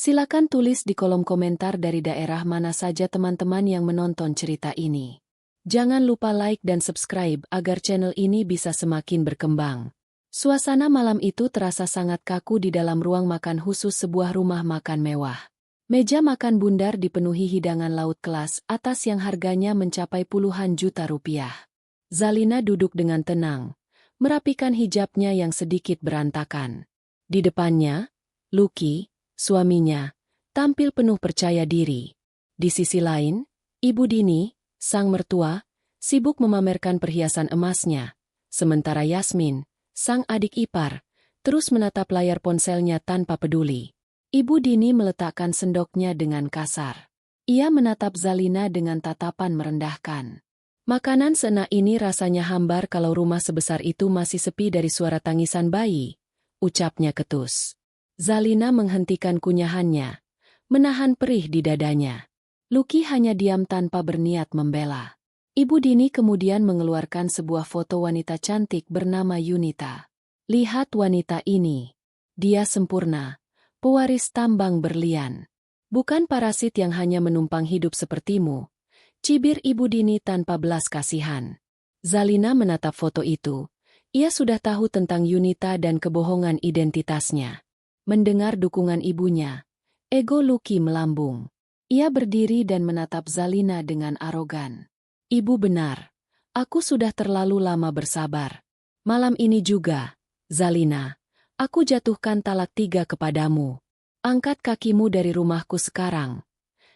Silakan tulis di kolom komentar dari daerah mana saja teman-teman yang menonton cerita ini. Jangan lupa like dan subscribe agar channel ini bisa semakin berkembang. Suasana malam itu terasa sangat kaku di dalam ruang makan khusus sebuah rumah makan mewah. Meja makan bundar dipenuhi hidangan laut kelas atas yang harganya mencapai puluhan juta rupiah. Zalina duduk dengan tenang, merapikan hijabnya yang sedikit berantakan. Di depannya, Lucky, suaminya, tampil penuh percaya diri. Di sisi lain, Ibu Dini, sang mertua, sibuk memamerkan perhiasan emasnya, sementara Yasmin, sang adik ipar, terus menatap layar ponselnya tanpa peduli. Ibu Dini meletakkan sendoknya dengan kasar. Ia menatap Zalina dengan tatapan merendahkan. Makanan seenak ini rasanya hambar kalau rumah sebesar itu masih sepi dari suara tangisan bayi, ucapnya ketus. Zalina menghentikan kunyahannya, menahan perih di dadanya. Lucky hanya diam tanpa berniat membela. Ibu Dini kemudian mengeluarkan sebuah foto wanita cantik bernama Yunita. Lihat wanita ini. Dia sempurna, pewaris tambang berlian. Bukan parasit yang hanya menumpang hidup sepertimu, cibir Ibu Dini tanpa belas kasihan. Zalina menatap foto itu. Ia sudah tahu tentang Yunita dan kebohongan identitasnya. Mendengar dukungan ibunya, ego Lucky melambung. Ia berdiri dan menatap Zalina dengan arogan. Ibu benar. Aku sudah terlalu lama bersabar. Malam ini juga, Zalina, aku jatuhkan talak 3 kepadamu. Angkat kakimu dari rumahku sekarang.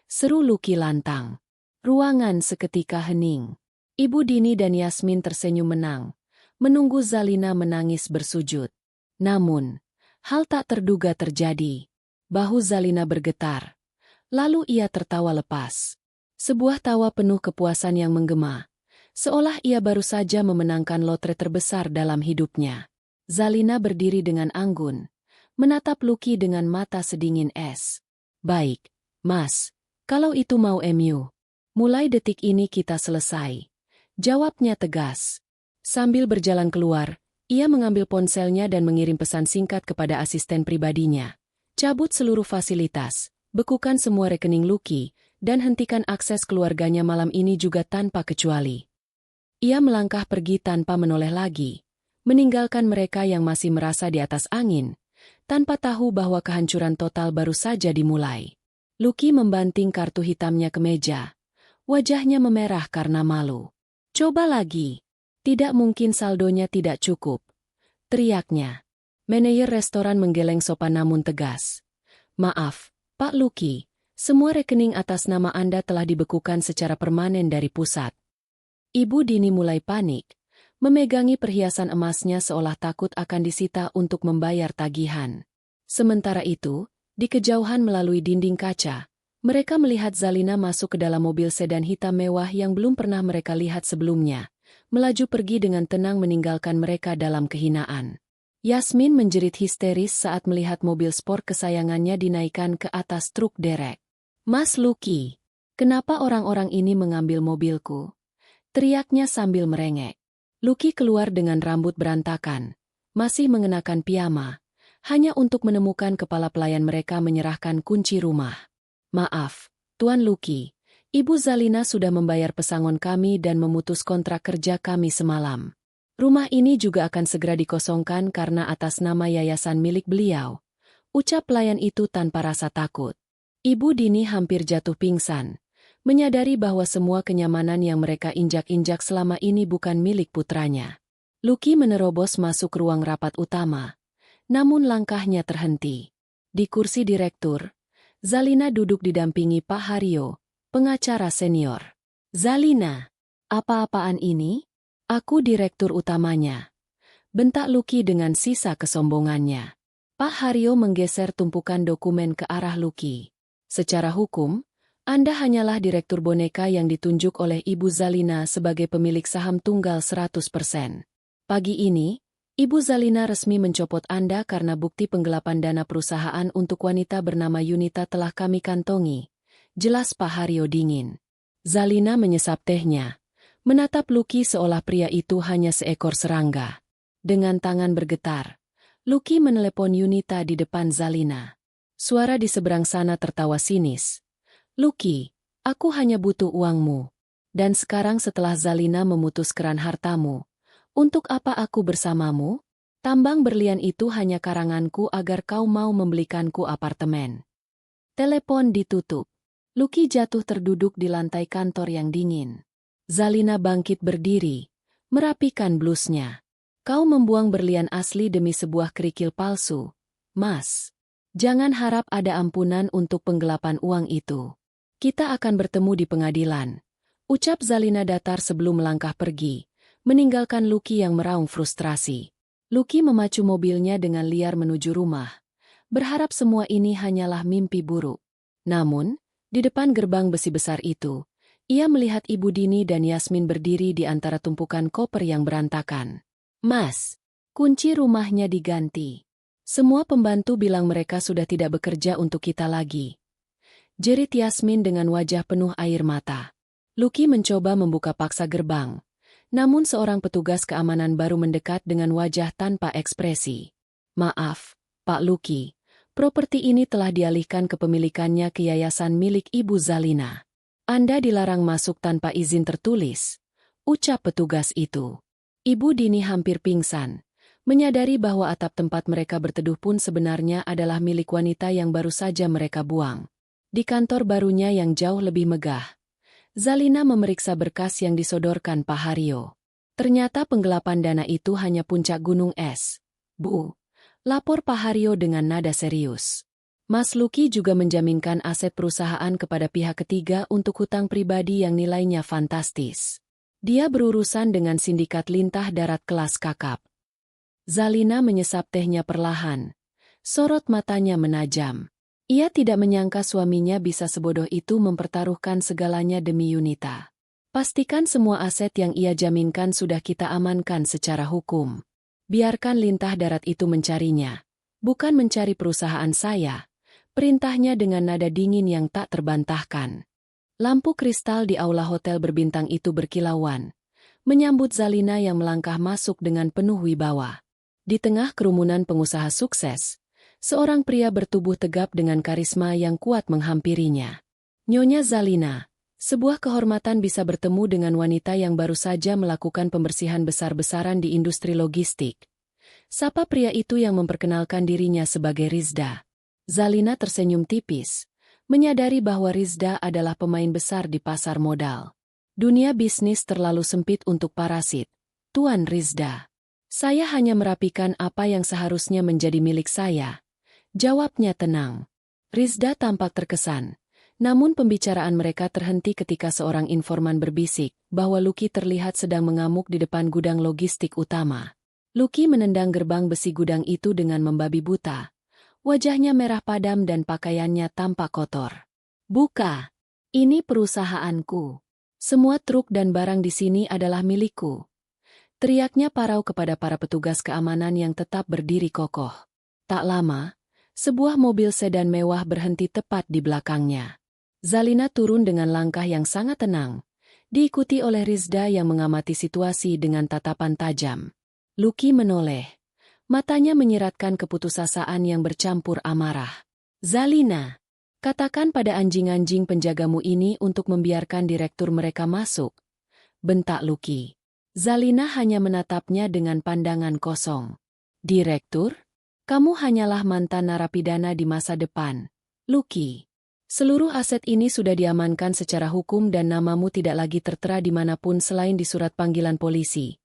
Seru Lucky lantang. Ruangan seketika hening. Ibu Dini dan Yasmin tersenyum menang, menunggu Zalina menangis bersujud. Namun, hal tak terduga terjadi. Bahu Zalina bergetar. Lalu ia tertawa lepas. Sebuah tawa penuh kepuasan yang menggema. Seolah ia baru saja memenangkan lotre terbesar dalam hidupnya. Zalina berdiri dengan anggun, menatap Lucky dengan mata sedingin es. Baik, Mas. Kalau itu mau MU. Mulai detik ini kita selesai. Jawabnya tegas. Sambil berjalan keluar, ia mengambil ponselnya dan mengirim pesan singkat kepada asisten pribadinya. Cabut seluruh fasilitas, bekukan semua rekening Lucky, dan hentikan akses keluarganya malam ini juga tanpa kecuali. Ia melangkah pergi tanpa menoleh lagi, meninggalkan mereka yang masih merasa di atas angin, tanpa tahu bahwa kehancuran total baru saja dimulai. Lucky membanting kartu hitamnya ke meja. Wajahnya memerah karena malu. Coba lagi. Tidak mungkin saldonya tidak cukup. Teriaknya. Manajer restoran menggeleng sopan namun tegas. Maaf, Pak Lucky, semua rekening atas nama Anda telah dibekukan secara permanen dari pusat. Ibu Dini mulai panik, memegangi perhiasan emasnya seolah takut akan disita untuk membayar tagihan. Sementara itu, di kejauhan melalui dinding kaca, mereka melihat Zalina masuk ke dalam mobil sedan hitam mewah yang belum pernah mereka lihat sebelumnya, melaju pergi dengan tenang meninggalkan mereka dalam kehinaan. Yasmin menjerit histeris saat melihat mobil sport kesayangannya dinaikkan ke atas truk derek. Mas Lucky, kenapa orang-orang ini mengambil mobilku? Teriaknya sambil merengek. Lucky keluar dengan rambut berantakan, masih mengenakan piyama, hanya untuk menemukan kepala pelayan mereka menyerahkan kunci rumah. Maaf, Tuan Lucky, Ibu Zalina sudah membayar pesangon kami dan memutus kontrak kerja kami semalam. Rumah ini juga akan segera dikosongkan karena atas nama yayasan milik beliau. Ucap pelayan itu tanpa rasa takut. Ibu Dini hampir jatuh pingsan, menyadari bahwa semua kenyamanan yang mereka injak-injak selama ini bukan milik putranya. Lucky menerobos masuk ruang rapat utama, namun langkahnya terhenti. Di kursi direktur, Zalina duduk didampingi Pak Haryo, pengacara senior. Zalina, apa-apaan ini? Aku direktur utamanya. Bentak Lucky dengan sisa kesombongannya. Pak Haryo menggeser tumpukan dokumen ke arah Lucky. Secara hukum, Anda hanyalah direktur boneka yang ditunjuk oleh Ibu Zalina sebagai pemilik saham tunggal 100%. Pagi ini, Ibu Zalina resmi mencopot Anda karena bukti penggelapan dana perusahaan untuk wanita bernama Yunita telah kami kantongi. Jelas Pak Haryo dingin. Zalina menyesap tehnya, menatap Lucky seolah pria itu hanya seekor serangga. Dengan tangan bergetar, Lucky menelepon Yunita di depan Zalina. Suara di seberang sana tertawa sinis. Lucky, aku hanya butuh uangmu. Dan sekarang setelah Zalina memutus keran hartamu, untuk apa aku bersamamu? Tambang berlian itu hanya karanganku agar kau mau membelikanku apartemen. Telepon ditutup. Lucky jatuh terduduk di lantai kantor yang dingin. Zalina bangkit berdiri, merapikan blusnya. Kau membuang berlian asli demi sebuah kerikil palsu. Mas, jangan harap ada ampunan untuk penggelapan uang itu. Kita akan bertemu di pengadilan. Ucap Zalina datar sebelum melangkah pergi, meninggalkan Lucky yang meraung frustrasi. Lucky memacu mobilnya dengan liar menuju rumah, berharap semua ini hanyalah mimpi buruk. Namun, di depan gerbang besi besar itu, ia melihat Ibu Dini dan Yasmin berdiri di antara tumpukan koper yang berantakan. Mas, kunci rumahnya diganti. Semua pembantu bilang mereka sudah tidak bekerja untuk kita lagi. Jerit Yasmin dengan wajah penuh air mata. Lucky mencoba membuka paksa gerbang. Namun seorang petugas keamanan baru mendekat dengan wajah tanpa ekspresi. Maaf, Pak Lucky, properti ini telah dialihkan kepemilikannya ke yayasan milik Ibu Zalina. Anda dilarang masuk tanpa izin tertulis, ucap petugas itu. Ibu Dini hampir pingsan, menyadari bahwa atap tempat mereka berteduh pun sebenarnya adalah milik wanita yang baru saja mereka buang. Di kantor barunya yang jauh lebih megah, Zalina memeriksa berkas yang disodorkan Pak Haryo. Ternyata penggelapan dana itu hanya puncak gunung es. Bu, lapor Pak Haryo dengan nada serius. Mas Lucky juga menjaminkan aset perusahaan kepada pihak ketiga untuk hutang pribadi yang nilainya fantastis. Dia berurusan dengan sindikat lintah darat kelas kakap. Zalina menyesap tehnya perlahan. Sorot matanya menajam. Ia tidak menyangka suaminya bisa sebodoh itu mempertaruhkan segalanya demi Yunita. Pastikan semua aset yang ia jaminkan sudah kita amankan secara hukum. Biarkan lintah darat itu mencarinya. Bukan mencari perusahaan saya. Perintahnya dengan nada dingin yang tak terbantahkan. Lampu kristal di aula hotel berbintang itu berkilauan, menyambut Zalina yang melangkah masuk dengan penuh wibawa. Di tengah kerumunan pengusaha sukses, seorang pria bertubuh tegap dengan karisma yang kuat menghampirinya. Nyonya Zalina, sebuah kehormatan bisa bertemu dengan wanita yang baru saja melakukan pembersihan besar-besaran di industri logistik. Sapa pria itu yang memperkenalkan dirinya sebagai Rizda. Zalina tersenyum tipis, menyadari bahwa Rizda adalah pemain besar di pasar modal. Dunia bisnis terlalu sempit untuk parasit. Tuan Rizda, saya hanya merapikan apa yang seharusnya menjadi milik saya. Jawabnya tenang. Rizda tampak terkesan, namun pembicaraan mereka terhenti ketika seorang informan berbisik bahwa Lucky terlihat sedang mengamuk di depan gudang logistik utama. Lucky menendang gerbang besi gudang itu dengan membabi buta. Wajahnya merah padam dan pakaiannya tampak kotor. Buka! Ini perusahaanku. Semua truk dan barang di sini adalah milikku. Teriaknya parau kepada para petugas keamanan yang tetap berdiri kokoh. Tak lama, sebuah mobil sedan mewah berhenti tepat di belakangnya. Zalina turun dengan langkah yang sangat tenang, diikuti oleh Rizda yang mengamati situasi dengan tatapan tajam. Lucky menoleh. Matanya menyiratkan keputusasaan yang bercampur amarah. Zalina, katakan pada anjing-anjing penjagamu ini untuk membiarkan direktur mereka masuk. Bentak Lucky. Zalina hanya menatapnya dengan pandangan kosong. Direktur? Kamu hanyalah mantan narapidana di masa depan. Lucky. Seluruh aset ini sudah diamankan secara hukum dan namamu tidak lagi tertera dimanapun selain di surat panggilan polisi.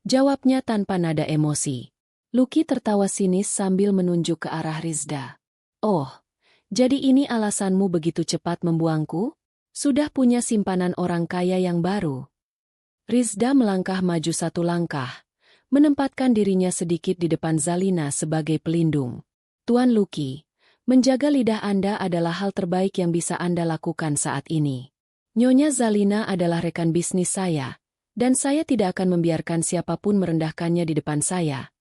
Jawabnya tanpa nada emosi. Lucky tertawa sinis sambil menunjuk ke arah Rizda. Oh, jadi ini alasanmu begitu cepat membuangku? Sudah punya simpanan orang kaya yang baru. Rizda melangkah maju satu langkah, menempatkan dirinya sedikit di depan Zalina sebagai pelindung. Tuan Lucky, menjaga lidah Anda adalah hal terbaik yang bisa Anda lakukan saat ini. Nyonya Zalina adalah rekan bisnis saya, dan saya tidak akan membiarkan siapapun merendahkannya di depan saya.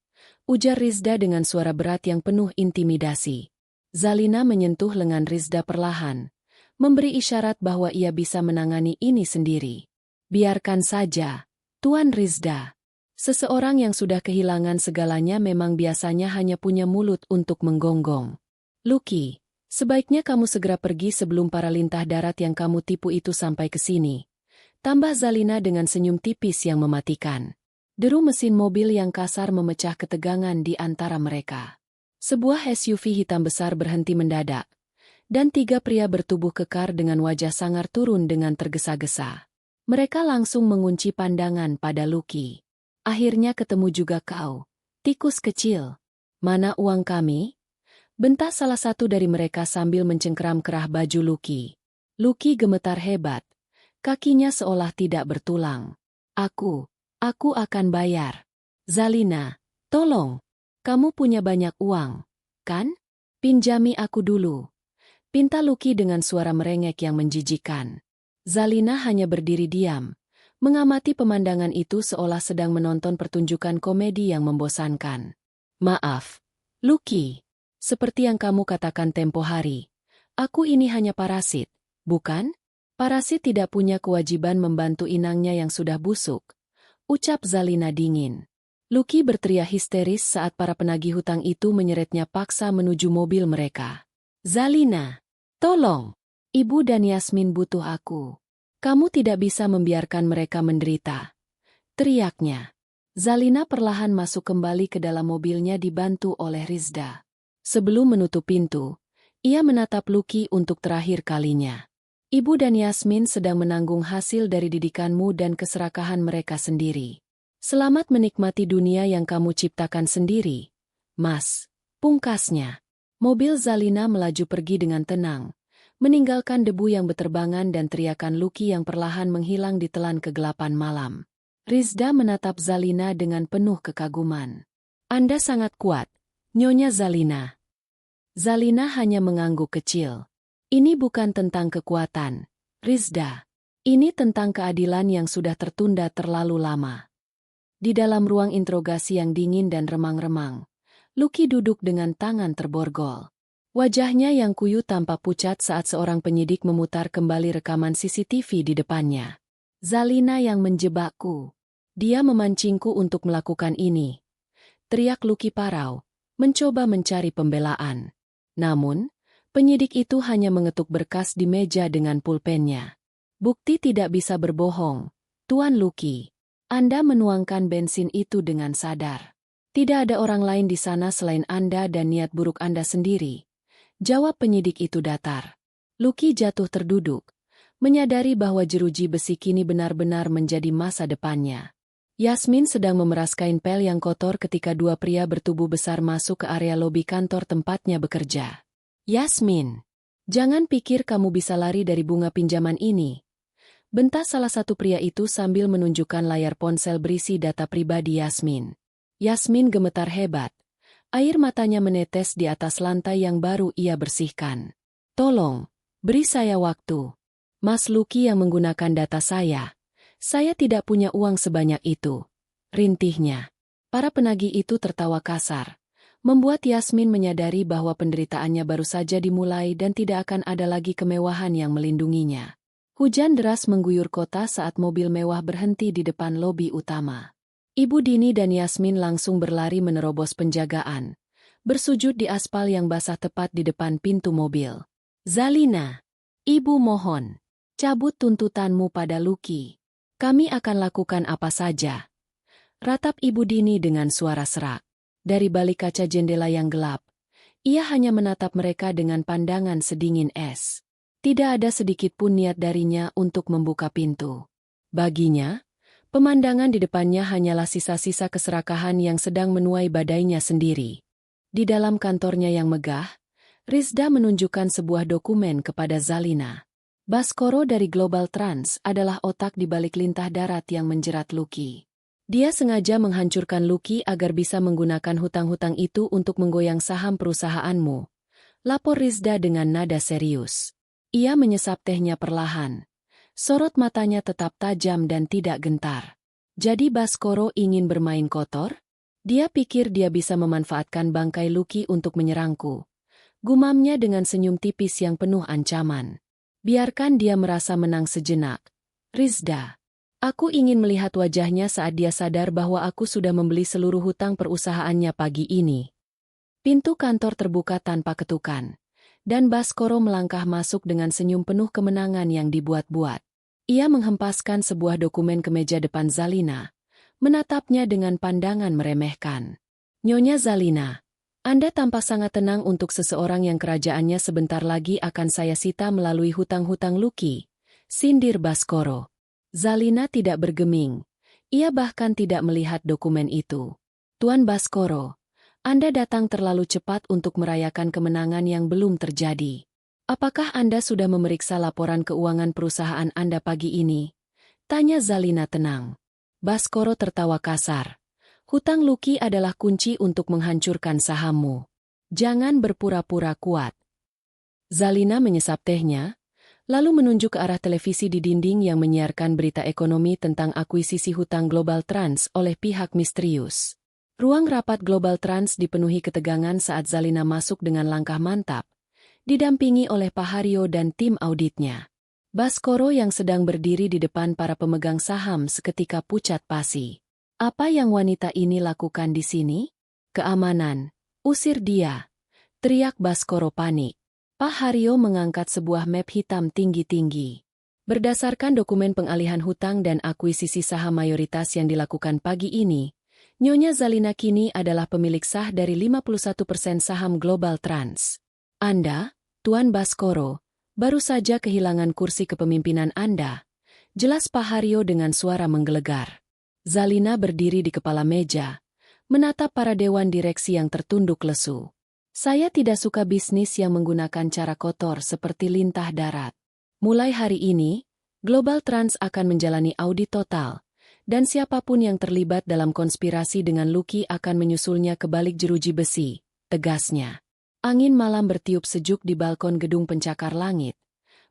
Ujar Rizda dengan suara berat yang penuh intimidasi. Zalina menyentuh lengan Rizda perlahan, memberi isyarat bahwa ia bisa menangani ini sendiri. Biarkan saja, Tuan Rizda. Seseorang yang sudah kehilangan segalanya memang biasanya hanya punya mulut untuk menggonggong. Lucky, Sebaiknya kamu segera pergi sebelum para lintah darat yang kamu tipu itu sampai ke sini. Tambah Zalina dengan senyum tipis yang mematikan. Deru mesin mobil yang kasar memecah ketegangan di antara mereka. Sebuah SUV hitam besar berhenti mendadak. Dan 3 pria bertubuh kekar dengan wajah sangar turun dengan tergesa-gesa. Mereka langsung mengunci pandangan pada Lucky. Akhirnya ketemu juga kau, tikus kecil. Mana uang kami? Bentak salah satu dari mereka sambil mencengkeram kerah baju Lucky. Lucky gemetar hebat. Kakinya seolah tidak bertulang. Aku akan bayar. Zalina, tolong. Kamu punya banyak uang, kan? Pinjami aku dulu. Pinta Lucky dengan suara merengek yang menjijikan. Zalina hanya berdiri diam, mengamati pemandangan itu seolah sedang menonton pertunjukan komedi yang membosankan. Maaf, Lucky. Seperti yang kamu katakan tempo hari, aku ini hanya parasit, bukan? Parasit tidak punya kewajiban membantu inangnya yang sudah busuk, ucap Zalina dingin. Lucky berteriak histeris saat para penagih hutang itu menyeretnya paksa menuju mobil mereka. Zalina, tolong! Ibu dan Yasmin butuh aku. Kamu tidak bisa membiarkan mereka menderita. Teriaknya. Zalina perlahan masuk kembali ke dalam mobilnya dibantu oleh Rizda. Sebelum menutup pintu, ia menatap Lucky untuk terakhir kalinya. Ibu dan Yasmin sedang menanggung hasil dari didikanmu dan keserakahan mereka sendiri. Selamat menikmati dunia yang kamu ciptakan sendiri, Mas. Pungkasnya, mobil Zalina melaju pergi dengan tenang, meninggalkan debu yang beterbangan dan teriakan Lucky yang perlahan menghilang di telan kegelapan malam. Rizda menatap Zalina dengan penuh kekaguman. Anda sangat kuat, Nyonya Zalina. Zalina hanya mengangguk kecil. Ini bukan tentang kekuatan, Rizda. Ini tentang keadilan yang sudah tertunda terlalu lama. Di dalam ruang interogasi yang dingin dan remang-remang, Lucky duduk dengan tangan terborgol. Wajahnya yang kuyu tampak pucat saat seorang penyidik memutar kembali rekaman CCTV di depannya. Zalina yang menjebakku. Dia memancingku untuk melakukan ini. Teriak Lucky parau, mencoba mencari pembelaan. Namun, penyidik itu hanya mengetuk berkas di meja dengan pulpennya. Bukti tidak bisa berbohong, Tuan Lucky. Anda menuangkan bensin itu dengan sadar. Tidak ada orang lain di sana selain Anda dan niat buruk Anda sendiri. Jawab penyidik itu datar. Lucky jatuh terduduk, menyadari bahwa jeruji besi kini benar-benar menjadi masa depannya. Yasmin sedang memeras kain pel yang kotor ketika 2 pria bertubuh besar masuk ke area lobi kantor tempatnya bekerja. Yasmin, jangan pikir kamu bisa lari dari bunga pinjaman ini. Bentak salah satu pria itu sambil menunjukkan layar ponsel berisi data pribadi Yasmin. Yasmin gemetar hebat. Air matanya menetes di atas lantai yang baru ia bersihkan. Tolong, beri saya waktu. Mas Lucky yang menggunakan data saya. Saya tidak punya uang sebanyak itu. Rintihnya. Para penagih itu tertawa kasar. Membuat Yasmin menyadari bahwa penderitaannya baru saja dimulai dan tidak akan ada lagi kemewahan yang melindunginya. Hujan deras mengguyur kota saat mobil mewah berhenti di depan lobi utama. Ibu Dini dan Yasmin langsung berlari menerobos penjagaan. Bersujud di aspal yang basah tepat di depan pintu mobil. Zalina, Ibu mohon, cabut tuntutanmu pada Lucky. Kami akan lakukan apa saja. Ratap Ibu Dini dengan suara serak. Dari balik kaca jendela yang gelap, ia hanya menatap mereka dengan pandangan sedingin es. Tidak ada sedikit pun niat darinya untuk membuka pintu. Baginya, pemandangan di depannya hanyalah sisa-sisa keserakahan yang sedang menuai badainya sendiri. Di dalam kantornya yang megah, Rizda menunjukkan sebuah dokumen kepada Zalina. Baskoro dari Global Trans adalah otak di balik lintah darat yang menjerat Lucky. Dia sengaja menghancurkan Lucky agar bisa menggunakan hutang-hutang itu untuk menggoyang saham perusahaanmu. Lapor Rizda dengan nada serius. Ia menyesap tehnya perlahan. Sorot matanya tetap tajam dan tidak gentar. Jadi Baskoro ingin bermain kotor? Dia pikir dia bisa memanfaatkan bangkai Lucky untuk menyerangku. Gumamnya dengan senyum tipis yang penuh ancaman. Biarkan dia merasa menang sejenak. Rizda. Aku ingin melihat wajahnya saat dia sadar bahwa aku sudah membeli seluruh hutang perusahaannya pagi ini. Pintu kantor terbuka tanpa ketukan. Dan Baskoro melangkah masuk dengan senyum penuh kemenangan yang dibuat-buat. Ia menghempaskan sebuah dokumen ke meja depan Zalina, menatapnya dengan pandangan meremehkan. Nyonya Zalina, Anda tampak sangat tenang untuk seseorang yang kerajaannya sebentar lagi akan saya sita melalui hutang-hutang Lucky, sindir Baskoro. Zalina tidak bergeming. Ia bahkan tidak melihat dokumen itu. Tuan Baskoro, Anda datang terlalu cepat untuk merayakan kemenangan yang belum terjadi. Apakah Anda sudah memeriksa laporan keuangan perusahaan Anda pagi ini? Tanya Zalina tenang. Baskoro tertawa kasar. Hutang Lucky adalah kunci untuk menghancurkan sahammu. Jangan berpura-pura kuat. Zalina menyesap tehnya, lalu menunjuk ke arah televisi di dinding yang menyiarkan berita ekonomi tentang akuisisi hutang Global Trans oleh pihak misterius. Ruang rapat Global Trans dipenuhi ketegangan saat Zalina masuk dengan langkah mantap, didampingi oleh Pak Haryo dan tim auditnya. Baskoro yang sedang berdiri di depan para pemegang saham seketika pucat pasi. Apa yang wanita ini lakukan di sini? Keamanan. Usir dia. Teriak Baskoro panik. Pak Haryo mengangkat sebuah map hitam tinggi-tinggi. Berdasarkan dokumen pengalihan hutang dan akuisisi saham mayoritas yang dilakukan pagi ini, Nyonya Zalina kini adalah pemilik sah dari 51% saham Global Trans. Anda, Tuan Baskoro, baru saja kehilangan kursi kepemimpinan Anda. Jelas Pak Haryo dengan suara menggelegar. Zalina berdiri di kepala meja, menatap para dewan direksi yang tertunduk lesu. Saya tidak suka bisnis yang menggunakan cara kotor seperti lintah darat. Mulai hari ini, Global Trans akan menjalani audit total, dan siapapun yang terlibat dalam konspirasi dengan Lucky akan menyusulnya ke balik jeruji besi, tegasnya. Angin malam bertiup sejuk di balkon gedung pencakar langit,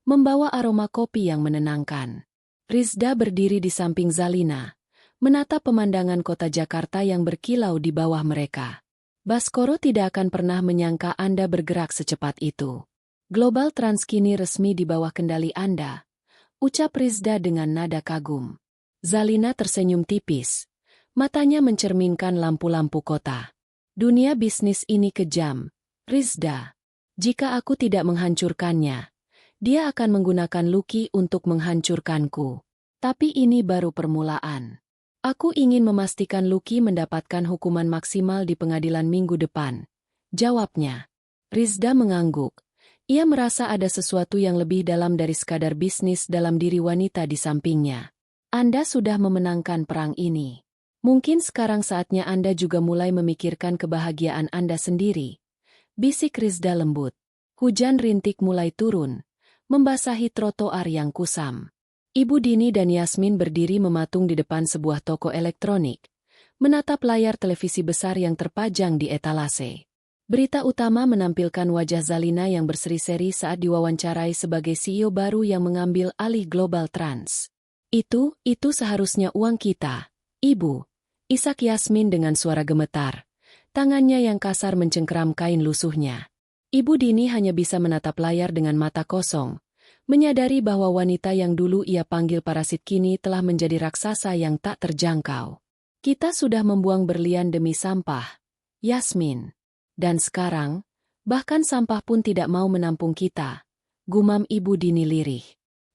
membawa aroma kopi yang menenangkan. Rizda berdiri di samping Zalina, menatap pemandangan kota Jakarta yang berkilau di bawah mereka. Baskoro tidak akan pernah menyangka Anda bergerak secepat itu. Global Trans kini resmi di bawah kendali Anda, ucap Rizda dengan nada kagum. Zalina tersenyum tipis. Matanya mencerminkan lampu-lampu kota. Dunia bisnis ini kejam, Rizda. Jika aku tidak menghancurkannya, dia akan menggunakan Lucky untuk menghancurkanku. Tapi ini baru permulaan. Aku ingin memastikan Lucky mendapatkan hukuman maksimal di pengadilan minggu depan. Jawabnya. Rizda mengangguk. Ia merasa ada sesuatu yang lebih dalam dari sekadar bisnis dalam diri wanita di sampingnya. Anda sudah memenangkan perang ini. Mungkin sekarang saatnya Anda juga mulai memikirkan kebahagiaan Anda sendiri. Bisik Rizda lembut. Hujan rintik mulai turun, membasahi trotoar yang kusam. Ibu Dini dan Yasmin berdiri mematung di depan sebuah toko elektronik, menatap layar televisi besar yang terpajang di etalase. Berita utama menampilkan wajah Zalina yang berseri-seri saat diwawancarai sebagai CEO baru yang mengambil alih Global Trans. Itu seharusnya uang kita, Ibu. Isak Yasmin dengan suara gemetar. Tangannya yang kasar mencengkeram kain lusuhnya. Ibu Dini hanya bisa menatap layar dengan mata kosong, menyadari bahwa wanita yang dulu ia panggil parasit kini telah menjadi raksasa yang tak terjangkau. Kita sudah membuang berlian demi sampah, Yasmin. Dan sekarang, bahkan sampah pun tidak mau menampung kita, gumam Ibu Dini lirih.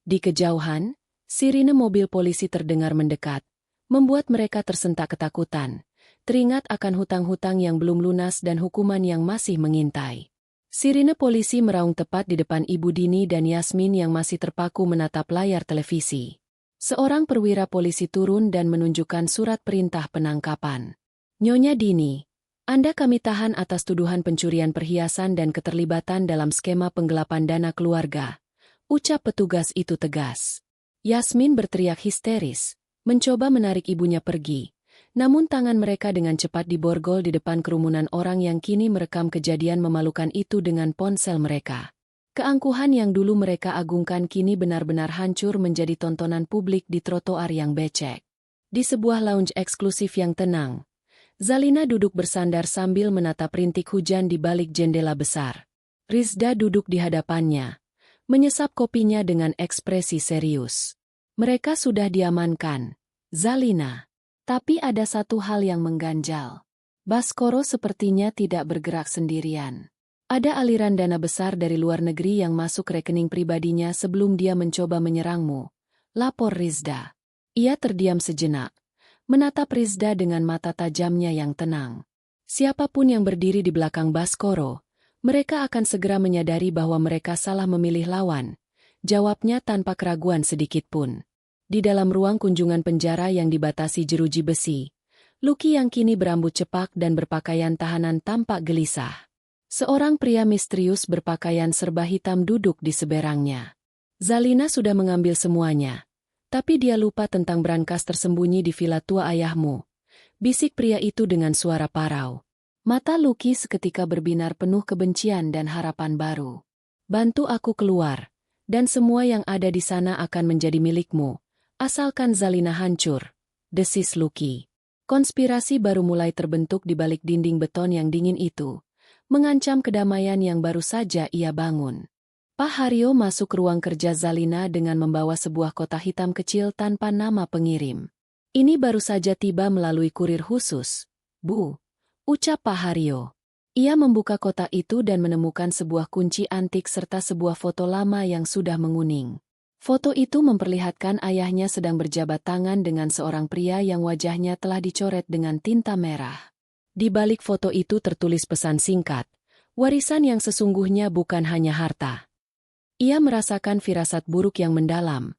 Di kejauhan, sirine mobil polisi terdengar mendekat, membuat mereka tersentak ketakutan, teringat akan hutang-hutang yang belum lunas dan hukuman yang masih mengintai. Sirine polisi meraung tepat di depan Ibu Dini dan Yasmin yang masih terpaku menatap layar televisi. Seorang perwira polisi turun dan menunjukkan surat perintah penangkapan. Nyonya Dini, Anda kami tahan atas tuduhan pencurian perhiasan dan keterlibatan dalam skema penggelapan dana keluarga, ucap petugas itu tegas. Yasmin berteriak histeris, mencoba menarik ibunya pergi, namun tangan mereka dengan cepat diborgol di depan kerumunan orang yang kini merekam kejadian memalukan itu dengan ponsel mereka. Keangkuhan yang dulu mereka agungkan kini benar-benar hancur menjadi tontonan publik di trotoar yang becek. Di sebuah lounge eksklusif yang tenang, Zalina duduk bersandar sambil menatap rintik hujan di balik jendela besar. Rizda duduk di hadapannya, menyesap kopinya dengan ekspresi serius. Mereka sudah diamankan, Zalina. Tapi ada satu hal yang mengganjal. Baskoro sepertinya tidak bergerak sendirian. Ada aliran dana besar dari luar negeri yang masuk rekening pribadinya sebelum dia mencoba menyerangmu, lapor Rizda. Ia terdiam sejenak, menatap Rizda dengan mata tajamnya yang tenang. Siapapun yang berdiri di belakang Baskoro, mereka akan segera menyadari bahwa mereka salah memilih lawan, jawabnya tanpa keraguan sedikitpun. Di dalam ruang kunjungan penjara yang dibatasi jeruji besi, Lucky yang kini berambut cepak dan berpakaian tahanan tampak gelisah. Seorang pria misterius berpakaian serba hitam duduk di seberangnya. Zalina sudah mengambil semuanya, tapi dia lupa tentang brankas tersembunyi di villa tua ayahmu, bisik pria itu dengan suara parau. Mata Lucky seketika berbinar penuh kebencian dan harapan baru. Bantu aku keluar, dan semua yang ada di sana akan menjadi milikmu, asalkan Zalina hancur, desis Lucky. Konspirasi baru mulai terbentuk di balik dinding beton yang dingin itu, mengancam kedamaian yang baru saja ia bangun. Pak Haryo masuk ruang kerja Zalina dengan membawa sebuah kotak hitam kecil tanpa nama pengirim. Ini baru saja tiba melalui kurir khusus, Bu, ucap Pak Haryo. Ia membuka kotak itu dan menemukan sebuah kunci antik serta sebuah foto lama yang sudah menguning. Foto itu memperlihatkan ayahnya sedang berjabat tangan dengan seorang pria yang wajahnya telah dicoret dengan tinta merah. Di balik foto itu tertulis pesan singkat, warisan yang sesungguhnya bukan hanya harta. Ia merasakan firasat buruk yang mendalam.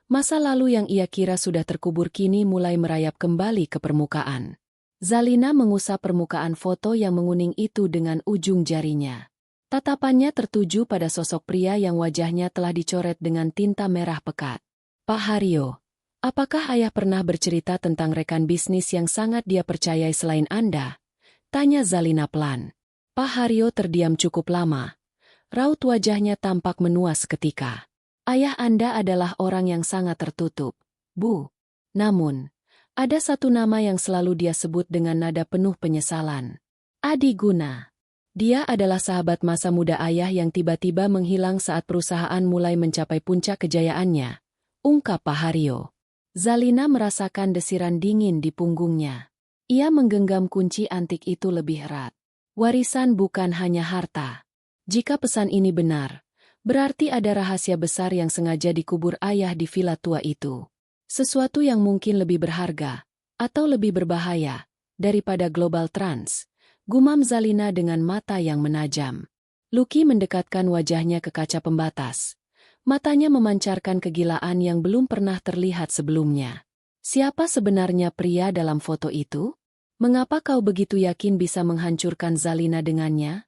Masa lalu yang ia kira sudah terkubur kini mulai merayap kembali ke permukaan. Zalina mengusap permukaan foto yang menguning itu dengan ujung jarinya. Tatapannya tertuju pada sosok pria yang wajahnya telah dicoret dengan tinta merah pekat. Pak Haryo, apakah ayah pernah bercerita tentang rekan bisnis yang sangat dia percayai selain Anda? Tanya Zalina pelan. Pak Haryo terdiam cukup lama. Raut wajahnya tampak menua seketika. Ayah Anda adalah orang yang sangat tertutup, Bu. Namun, ada satu nama yang selalu dia sebut dengan nada penuh penyesalan. Adi Guna. Dia adalah sahabat masa muda ayah yang tiba-tiba menghilang saat perusahaan mulai mencapai puncak kejayaannya, ungkap Pak Haryo. Zalina merasakan desiran dingin di punggungnya. Ia menggenggam kunci antik itu lebih erat. Warisan bukan hanya harta. Jika pesan ini benar, berarti ada rahasia besar yang sengaja dikubur ayah di villa tua itu. Sesuatu yang mungkin lebih berharga, atau lebih berbahaya, daripada Global Trans, gumam Zalina dengan mata yang menajam. Lucky mendekatkan wajahnya ke kaca pembatas. Matanya memancarkan kegilaan yang belum pernah terlihat sebelumnya. Siapa sebenarnya pria dalam foto itu? Mengapa kau begitu yakin bisa menghancurkan Zalina dengannya?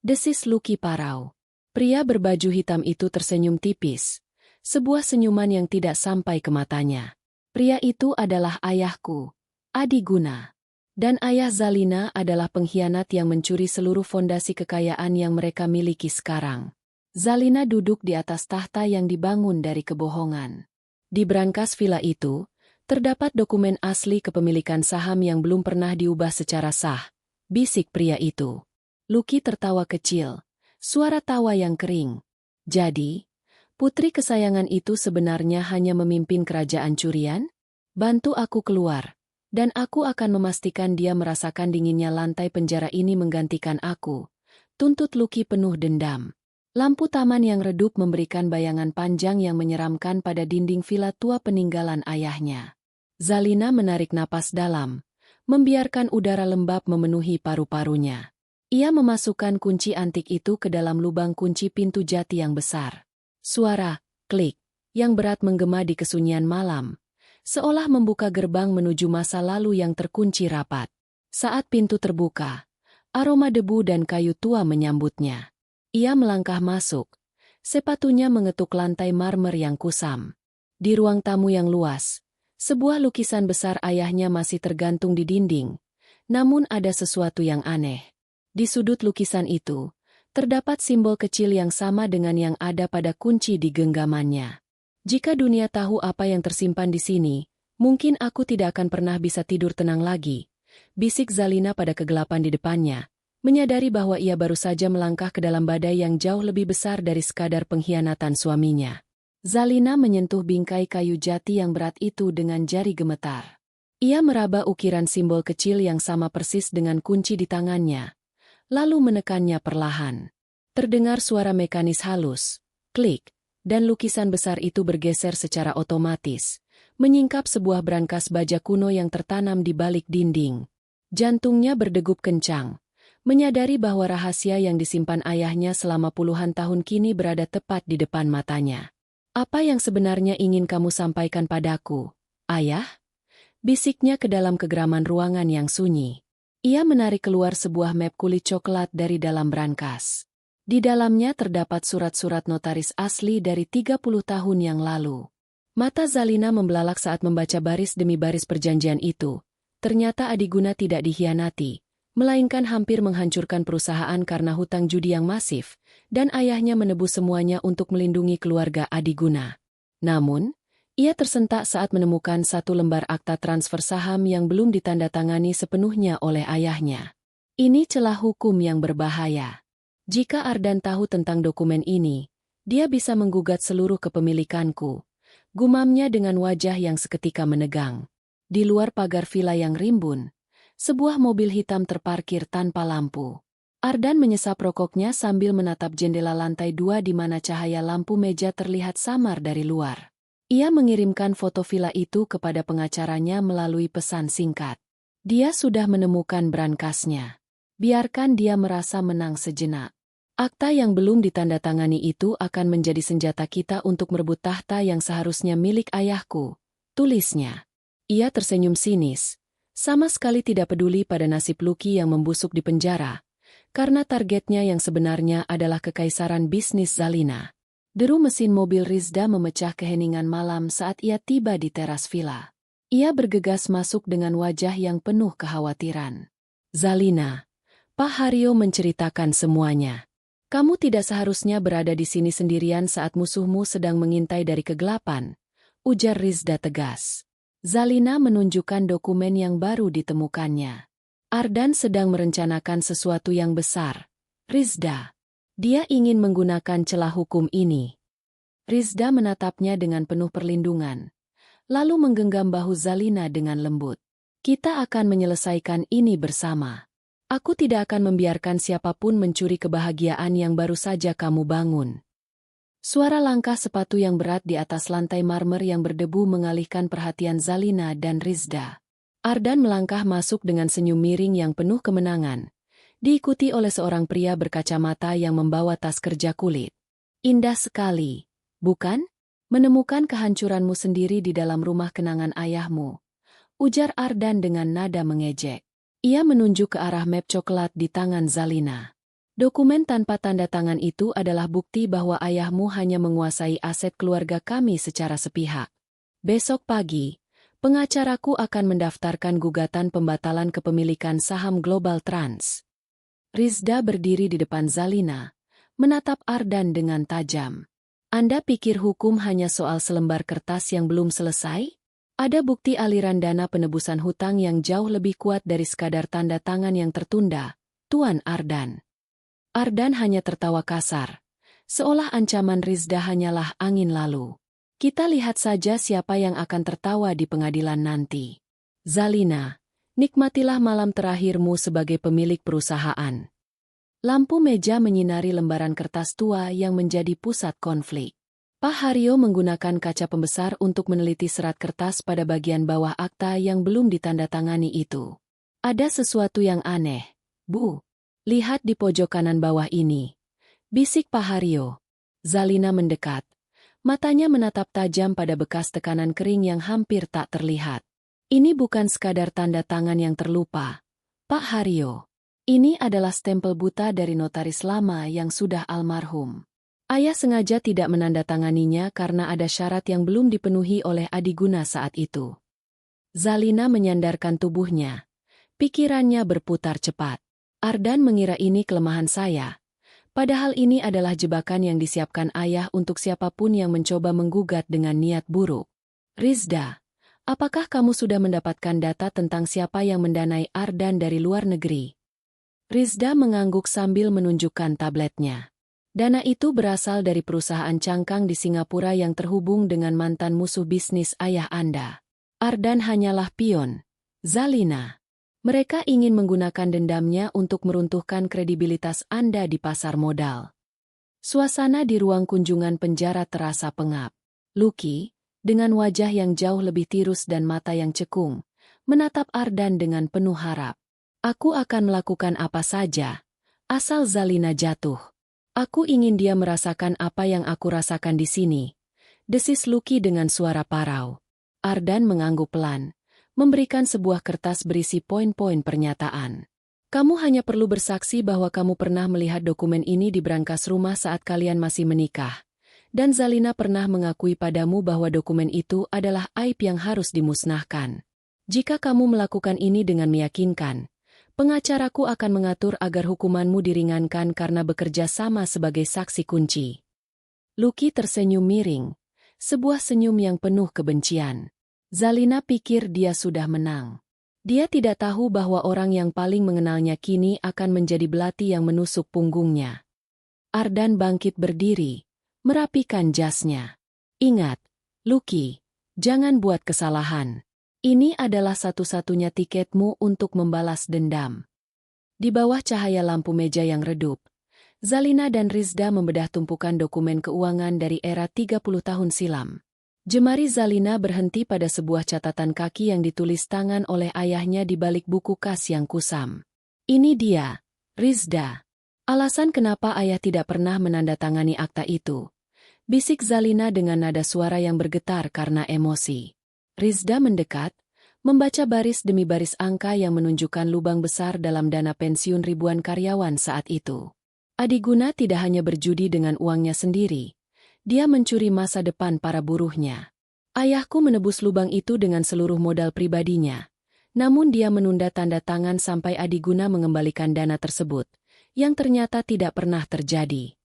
Desis Lucky parau. Pria berbaju hitam itu tersenyum tipis. Sebuah senyuman yang tidak sampai ke matanya. Pria itu adalah ayahku, Adi Guna. Dan ayah Zalina adalah pengkhianat yang mencuri seluruh fondasi kekayaan yang mereka miliki sekarang. Zalina duduk di atas tahta yang dibangun dari kebohongan. Di brankas villa itu, terdapat dokumen asli kepemilikan saham yang belum pernah diubah secara sah, bisik pria itu. Lucky tertawa kecil, suara tawa yang kering. Jadi, putri kesayangan itu sebenarnya hanya memimpin kerajaan curian? Bantu aku keluar, dan aku akan memastikan dia merasakan dinginnya lantai penjara ini menggantikan aku. Tuntut Lucky penuh dendam. Lampu taman yang redup memberikan bayangan panjang yang menyeramkan pada dinding villa tua peninggalan ayahnya. Zalina menarik napas dalam, membiarkan udara lembab memenuhi paru-parunya. Ia memasukkan kunci antik itu ke dalam lubang kunci pintu jati yang besar. Suara, klik, yang berat menggema di kesunyian malam, seolah membuka gerbang menuju masa lalu yang terkunci rapat. Saat pintu terbuka, aroma debu dan kayu tua menyambutnya. Ia melangkah masuk, sepatunya mengetuk lantai marmer yang kusam. Di ruang tamu yang luas, sebuah lukisan besar ayahnya masih tergantung di dinding, namun ada sesuatu yang aneh. Di sudut lukisan itu, terdapat simbol kecil yang sama dengan yang ada pada kunci di genggamannya. Jika dunia tahu apa yang tersimpan di sini, mungkin aku tidak akan pernah bisa tidur tenang lagi, bisik Zalina pada kegelapan di depannya, menyadari bahwa ia baru saja melangkah ke dalam badai yang jauh lebih besar dari sekadar pengkhianatan suaminya. Zalina menyentuh bingkai kayu jati yang berat itu dengan jari gemetar. Ia meraba ukiran simbol kecil yang sama persis dengan kunci di tangannya, lalu menekannya perlahan. Terdengar suara mekanis halus, klik, dan lukisan besar itu bergeser secara otomatis, menyingkap sebuah brankas baja kuno yang tertanam di balik dinding. Jantungnya berdegup kencang, menyadari bahwa rahasia yang disimpan ayahnya selama puluhan tahun kini berada tepat di depan matanya. "Apa yang sebenarnya ingin kamu sampaikan padaku, Ayah?" bisiknya ke dalam kegeraman ruangan yang sunyi. Ia menarik keluar sebuah map kulit coklat dari dalam brankas. Di dalamnya terdapat surat-surat notaris asli dari 30 tahun yang lalu. Mata Zalina membelalak saat membaca baris demi baris perjanjian itu. Ternyata Adiguna tidak dikhianati, melainkan hampir menghancurkan perusahaan karena hutang judi yang masif, dan ayahnya menebus semuanya untuk melindungi keluarga Adiguna. Namun, ia tersentak saat menemukan satu lembar akta transfer saham yang belum ditandatangani sepenuhnya oleh ayahnya. Ini celah hukum yang berbahaya. Jika Ardan tahu tentang dokumen ini, dia bisa menggugat seluruh kepemilikanku, gumamnya dengan wajah yang seketika menegang. Di luar pagar villa yang rimbun, sebuah mobil hitam terparkir tanpa lampu. Ardan menyesap rokoknya sambil menatap jendela lantai 2 di mana cahaya lampu meja terlihat samar dari luar. Ia mengirimkan foto villa itu kepada pengacaranya melalui pesan singkat. Dia sudah menemukan brankasnya. Biarkan dia merasa menang sejenak. Akta yang belum ditandatangani itu akan menjadi senjata kita untuk merebut tahta yang seharusnya milik ayahku, tulisnya. Ia tersenyum sinis, sama sekali tidak peduli pada nasib Lucky yang membusuk di penjara, karena targetnya yang sebenarnya adalah kekaisaran bisnis Zalina. Deru mesin mobil Rizda memecah keheningan malam saat ia tiba di teras villa. Ia bergegas masuk dengan wajah yang penuh kekhawatiran. "Zalina, Pak Haryo menceritakan semuanya. Kamu tidak seharusnya berada di sini sendirian saat musuhmu sedang mengintai dari kegelapan," ujar Rizda tegas. Zalina menunjukkan dokumen yang baru ditemukannya. "Ardan sedang merencanakan sesuatu yang besar, Rizda. Dia ingin menggunakan celah hukum ini." Rizda menatapnya dengan penuh perlindungan, lalu menggenggam bahu Zalina dengan lembut. "Kita akan menyelesaikan ini bersama. Aku tidak akan membiarkan siapapun mencuri kebahagiaan yang baru saja kamu bangun." Suara langkah sepatu yang berat di atas lantai marmer yang berdebu mengalihkan perhatian Zalina dan Rizda. Ardan melangkah masuk dengan senyum miring yang penuh kemenangan, diikuti oleh seorang pria berkacamata yang membawa tas kerja kulit. "Indah sekali, bukan? Menemukan kehancuranmu sendiri di dalam rumah kenangan ayahmu," ujar Ardan dengan nada mengejek. Ia menunjuk ke arah map coklat di tangan Zalina. "Dokumen tanpa tanda tangan itu adalah bukti bahwa ayahmu hanya menguasai aset keluarga kami secara sepihak. Besok pagi, pengacaraku akan mendaftarkan gugatan pembatalan kepemilikan saham Global Trans." Rizda berdiri di depan Zalina, menatap Ardan dengan tajam. "Anda pikir hukum hanya soal selembar kertas yang belum selesai? Ada bukti aliran dana penebusan hutang yang jauh lebih kuat dari sekadar tanda tangan yang tertunda, Tuan Ardan." Ardan hanya tertawa kasar, seolah ancaman Rizda hanyalah angin lalu. "Kita lihat saja siapa yang akan tertawa di pengadilan nanti. Zalina, nikmatilah malam terakhirmu sebagai pemilik perusahaan." Lampu meja menyinari lembaran kertas tua yang menjadi pusat konflik. Pak Haryo menggunakan kaca pembesar untuk meneliti serat kertas pada bagian bawah akta yang belum ditandatangani itu. "Ada sesuatu yang aneh, Bu. Lihat di pojok kanan bawah ini," bisik Pak Haryo. Zalina mendekat. Matanya menatap tajam pada bekas tekanan kering yang hampir tak terlihat. "Ini bukan sekadar tanda tangan yang terlupa, Pak Haryo. Ini adalah stempel buta dari notaris lama yang sudah almarhum. Ayah sengaja tidak menandatanganinya karena ada syarat yang belum dipenuhi oleh Adiguna saat itu." Zalina menyandarkan tubuhnya. Pikirannya berputar cepat. Ardan mengira ini kelemahan saya. Padahal ini adalah jebakan yang disiapkan ayah untuk siapapun yang mencoba menggugat dengan niat buruk. "Rizda, apakah kamu sudah mendapatkan data tentang siapa yang mendanai Ardan dari luar negeri?" Rizda mengangguk sambil menunjukkan tabletnya. "Dana itu berasal dari perusahaan cangkang di Singapura yang terhubung dengan mantan musuh bisnis ayah Anda. Ardan hanyalah pion, Zalina. Mereka ingin menggunakan dendamnya untuk meruntuhkan kredibilitas Anda di pasar modal." Suasana di ruang kunjungan penjara terasa pengap. Lucky, dengan wajah yang jauh lebih tirus dan mata yang cekung, menatap Ardan dengan penuh harap. Aku akan melakukan apa saja, asal Zalina jatuh. Aku ingin dia merasakan apa yang aku rasakan di sini, desis Lucky dengan suara parau. Ardan mengangguk pelan, memberikan sebuah kertas berisi poin-poin pernyataan. Kamu hanya perlu bersaksi bahwa kamu pernah melihat dokumen ini di brankas rumah saat kalian masih menikah. Dan Zalina pernah mengakui padamu bahwa dokumen itu adalah aib yang harus dimusnahkan. Jika kamu melakukan ini dengan meyakinkan, pengacaraku akan mengatur agar hukumanmu diringankan karena bekerja sama sebagai saksi kunci. Lucky tersenyum miring, sebuah senyum yang penuh kebencian. Zalina pikir dia sudah menang. Dia tidak tahu bahwa orang yang paling mengenalnya kini akan menjadi belati yang menusuk punggungnya. Ardan bangkit berdiri, merapikan jasnya. Ingat, Lucky, jangan buat kesalahan. Ini adalah satu-satunya tiketmu untuk membalas dendam. Di bawah cahaya lampu meja yang redup, Zalina dan Rizda membedah tumpukan dokumen keuangan dari era 30 tahun silam. Jemari Zalina berhenti pada sebuah catatan kaki yang ditulis tangan oleh ayahnya di balik buku kas yang kusam. Ini dia, Rizda. Alasan kenapa ayah tidak pernah menandatangani akta itu. Bisik Zalina dengan nada suara yang bergetar karena emosi. Rizda mendekat, membaca baris demi baris angka yang menunjukkan lubang besar dalam dana pensiun ribuan karyawan saat itu. Adiguna tidak hanya berjudi dengan uangnya sendiri. Dia mencuri masa depan para buruhnya. Ayahku menebus lubang itu dengan seluruh modal pribadinya. Namun dia menunda tanda tangan sampai Adiguna mengembalikan dana tersebut, yang ternyata tidak pernah terjadi.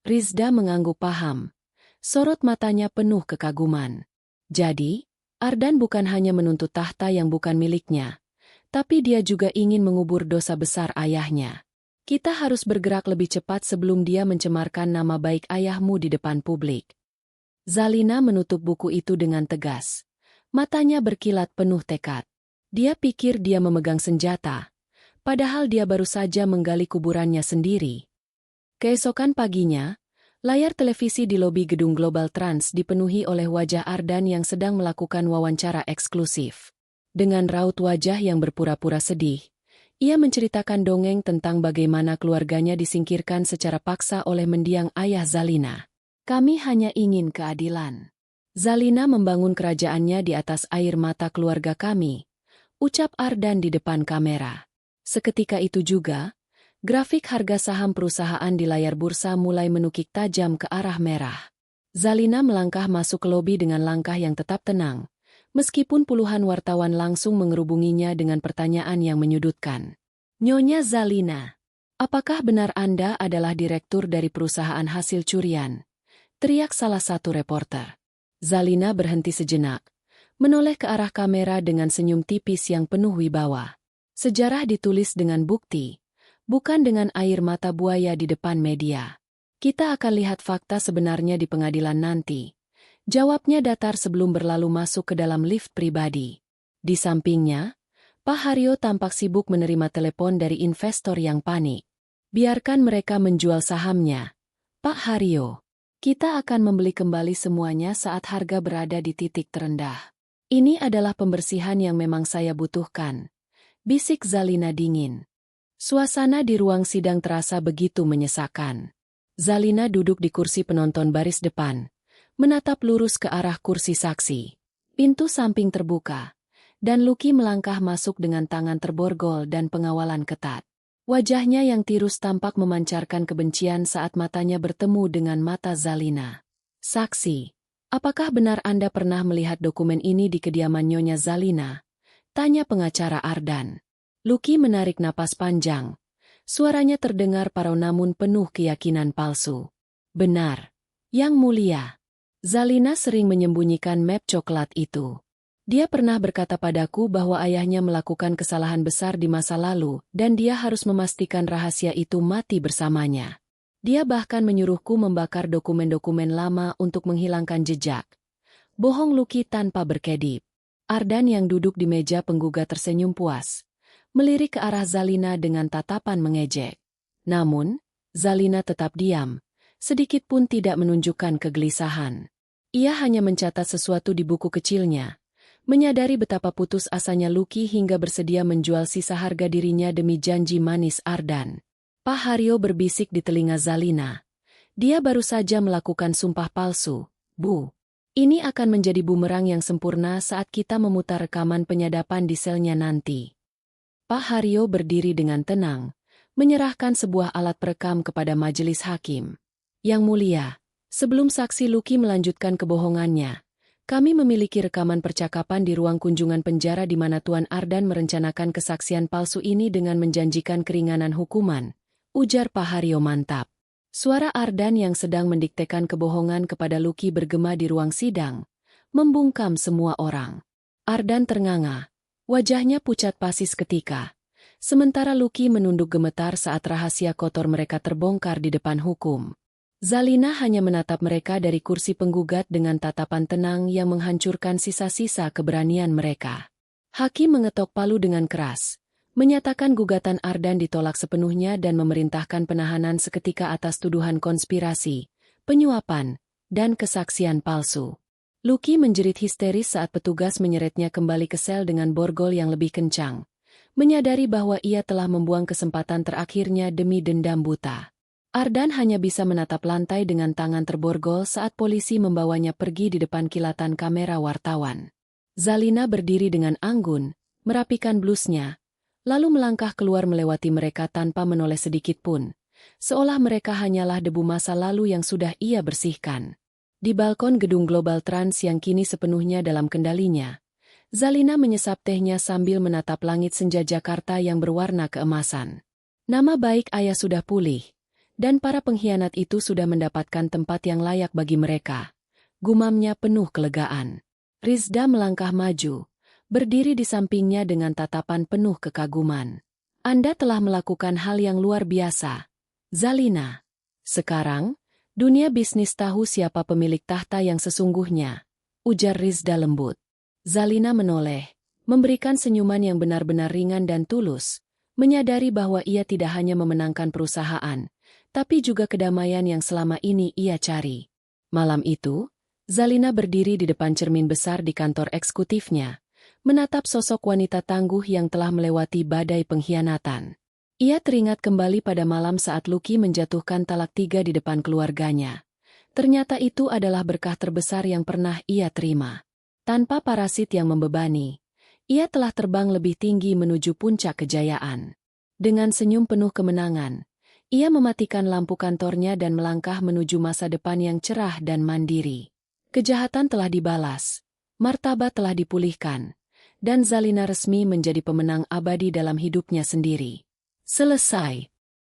Rizda mengangguk paham. Sorot matanya penuh kekaguman. Jadi, Ardan bukan hanya menuntut tahta yang bukan miliknya, tapi dia juga ingin mengubur dosa besar ayahnya. Kita harus bergerak lebih cepat sebelum dia mencemarkan nama baik ayahmu di depan publik. Zalina menutup buku itu dengan tegas. Matanya berkilat penuh tekad. Dia pikir dia memegang senjata, padahal dia baru saja menggali kuburannya sendiri. Keesokan paginya, layar televisi di lobi gedung Global Trans dipenuhi oleh wajah Ardan yang sedang melakukan wawancara eksklusif. Dengan raut wajah yang berpura-pura sedih, ia menceritakan dongeng tentang bagaimana keluarganya disingkirkan secara paksa oleh mendiang ayah Zalina. Kami hanya ingin keadilan. Zalina membangun kerajaannya di atas air mata keluarga kami, ucap Ardan di depan kamera. Seketika itu juga, grafik harga saham perusahaan di layar bursa mulai menukik tajam ke arah merah. Zalina melangkah masuk ke lobi dengan langkah yang tetap tenang, meskipun puluhan wartawan langsung mengerubunginya dengan pertanyaan yang menyudutkan. Nyonya Zalina, apakah benar Anda adalah direktur dari perusahaan hasil curian? Teriak salah satu reporter. Zalina berhenti sejenak, menoleh ke arah kamera dengan senyum tipis yang penuh wibawa. Sejarah ditulis dengan bukti, bukan dengan air mata buaya di depan media. Kita akan lihat fakta sebenarnya di pengadilan nanti. Jawabnya datar sebelum berlalu masuk ke dalam lift pribadi. Di sampingnya, Pak Haryo tampak sibuk menerima telepon dari investor yang panik. Biarkan mereka menjual sahamnya. Pak Haryo, kita akan membeli kembali semuanya saat harga berada di titik terendah. Ini adalah pembersihan yang memang saya butuhkan. Bisik Zalina dingin. Suasana di ruang sidang terasa begitu menyesakan. Zalina duduk di kursi penonton baris depan, menatap lurus ke arah kursi saksi. Pintu samping terbuka, dan Lucky melangkah masuk dengan tangan terborgol dan pengawalan ketat. Wajahnya yang tirus tampak memancarkan kebencian saat matanya bertemu dengan mata Zalina. Saksi, apakah benar Anda pernah melihat dokumen ini di kediaman Nyonya Zalina? Tanya pengacara Ardan. Lucky menarik napas panjang. Suaranya terdengar parau namun penuh keyakinan palsu. Benar, Yang Mulia. Zalina sering menyembunyikan map coklat itu. Dia pernah berkata padaku bahwa ayahnya melakukan kesalahan besar di masa lalu dan dia harus memastikan rahasia itu mati bersamanya. Dia bahkan menyuruhku membakar dokumen-dokumen lama untuk menghilangkan jejak. Bohong Lucky tanpa berkedip. Ardan yang duduk di meja penggugat tersenyum puas, melirik ke arah Zalina dengan tatapan mengejek. Namun, Zalina tetap diam, sedikit pun tidak menunjukkan kegelisahan. Ia hanya mencatat sesuatu di buku kecilnya, menyadari betapa putus asanya Lucky hingga bersedia menjual sisa harga dirinya demi janji manis Ardan. Pak Haryo berbisik di telinga Zalina. Dia baru saja melakukan sumpah palsu, Bu. Ini akan menjadi bumerang yang sempurna saat kita memutar rekaman penyadapan di selnya nanti. Pak Haryo berdiri dengan tenang, menyerahkan sebuah alat perekam kepada majelis hakim. Yang mulia, sebelum saksi Lucky melanjutkan kebohongannya, kami memiliki rekaman percakapan di ruang kunjungan penjara di mana Tuan Ardan merencanakan kesaksian palsu ini dengan menjanjikan keringanan hukuman, ujar Pak Haryo mantap. Suara Ardan yang sedang mendiktekan kebohongan kepada Lucky bergema di ruang sidang, membungkam semua orang. Ardan ternganga, wajahnya pucat pasi seketika. Sementara Lucky menunduk gemetar saat rahasia kotor mereka terbongkar di depan hukum. Zalina hanya menatap mereka dari kursi penggugat dengan tatapan tenang yang menghancurkan sisa-sisa keberanian mereka. Hakim mengetok palu dengan keras, menyatakan gugatan Ardan ditolak sepenuhnya dan memerintahkan penahanan seketika atas tuduhan konspirasi, penyuapan, dan kesaksian palsu. Lucky menjerit histeris saat petugas menyeretnya kembali ke sel dengan borgol yang lebih kencang, menyadari bahwa ia telah membuang kesempatan terakhirnya demi dendam buta. Ardan hanya bisa menatap lantai dengan tangan terborgol saat polisi membawanya pergi di depan kilatan kamera wartawan. Zalina berdiri dengan anggun, merapikan blusnya, lalu melangkah keluar melewati mereka tanpa menoleh sedikit pun, seolah mereka hanyalah debu masa lalu yang sudah ia bersihkan. Di balkon gedung Global Trans yang kini sepenuhnya dalam kendalinya, Zalina menyesap tehnya sambil menatap langit senja Jakarta yang berwarna keemasan. Nama baik ayah sudah pulih, dan para pengkhianat itu sudah mendapatkan tempat yang layak bagi mereka. Gumamnya penuh kelegaan. Rizda melangkah maju, berdiri di sampingnya dengan tatapan penuh kekaguman. Anda telah melakukan hal yang luar biasa, Zalina. Sekarang, dunia bisnis tahu siapa pemilik tahta yang sesungguhnya, ujar Rizda lembut. Zalina menoleh, memberikan senyuman yang benar-benar ringan dan tulus, menyadari bahwa ia tidak hanya memenangkan perusahaan, tapi juga kedamaian yang selama ini ia cari. Malam itu, Zalina berdiri di depan cermin besar di kantor eksekutifnya, menatap sosok wanita tangguh yang telah melewati badai pengkhianatan. Ia teringat kembali pada malam saat Lucky menjatuhkan talak 3 di depan keluarganya. Ternyata itu adalah berkah terbesar yang pernah ia terima. Tanpa parasit yang membebani, ia telah terbang lebih tinggi menuju puncak kejayaan. Dengan senyum penuh kemenangan, ia mematikan lampu kantornya dan melangkah menuju masa depan yang cerah dan mandiri. Kejahatan telah dibalas, martabat telah dipulihkan, dan Zalina resmi menjadi pemenang abadi dalam hidupnya sendiri. Selesai.